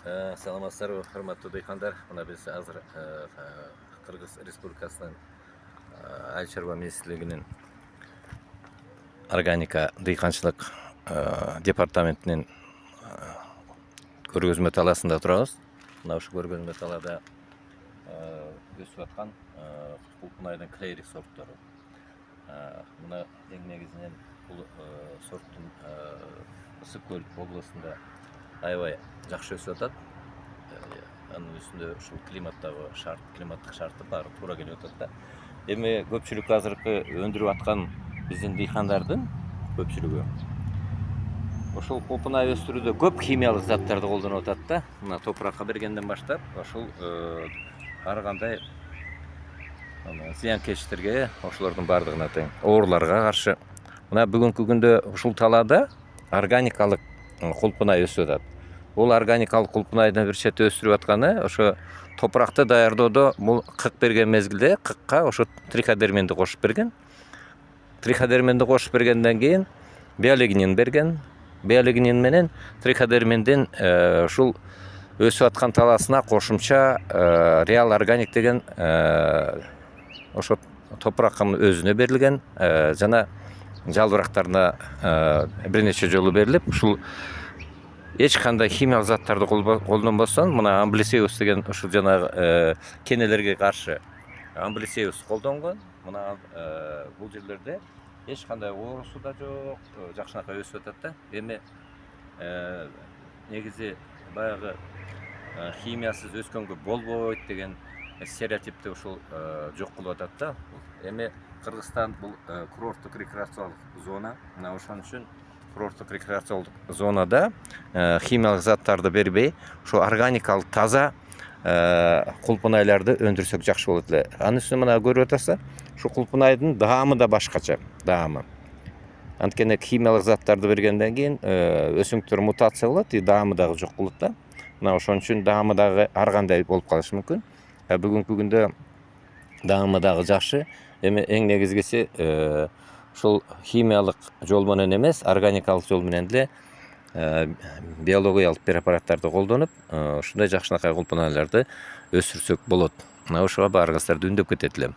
Саламатсыздарбы, урматтуу дыйкандар. Мына биз азыр Кыргыз Республикасынын Айыл чарба министрлигинин органика дыйканчылык департаментинин көргөзмө талаасында турабыз. Мына ушул көргөзмө талаада өсүп аткан кулпунайдын клейрик сорттору. Мына эң негизинен бул сорттун Ысык көл областында аябай жакшы өсүп атат. Анын үстүндө ушул климаттык шарты баары туура келип атат да. Эми көпчүлүк азыркы өндүрүп аткан биздин дыйкандардын көпчүлүгү ушул кулпунай өстүрүүдө көп химиялык заттарды колдонуп атат да. Мына топуракка бергенден баштап ушул ар кандай зыянкечтерге, ошолордун баардыгына тең ооруларга каршы. Мына бүгүнкү күндө ушул талаада органикалык кулпунай өсүп атат. Бул органикалык кулпунайдын бир чети өстүрүп атканы ошо топуракты даярдоодо бул кык берген мезгилде кыкка ошо триходерменди кошуп берген. Триходерменди кошуп бергенден кийин биолигнин берген. Биолигнин менен триходермендин ушул өсүп аткан талаасына кошумча реал органик деген ошо топурактын өзүнө берилген жана жалбырактарына бир нече жолу берилип, ушул эч кандай химиялык заттарды колдонбостон, мына амблисеус деген ушул жанагы кенелерге каршы амблисеус колдонгон. Мына бул жерлерде эч кандай оорусу да жок, жакшынакай өсүп атат да. Эми негизи баягы химиясыз өскөнгө болбойт деген стереотипти ушул жок кылып атат да. Эми Кыргызстан бул курорттук рекреациялык зона. Мына ошон үчүн курорттук рекреациялык зонада химиялык заттарды бербей, ошо органикалык таза кулпунайларды өндүрсөк жакшы болот эле. Анын үстүнө мына көрүп атасыздар, ушу кулпунайдын даамы да башкача, даамы. Анткени химиялык заттарды бергенден кийин өсүмдүктөр мутация болот, даамы дагы жок болот да. Мына ошон үчүн даамы дагы ар кандай болуп калышы мүмкүн. Бүгүнкү күндө даамы дагы жакшы. Эми эң негизгиси ушул химиялык жол менен эмес, органикалык жол менен эле биологиялык препараттарды колдонуп, ушундай жакшынакай кулпунайларды өсүрсөк болот. Мына ошого баарыңыздарды үндөп кетет элем.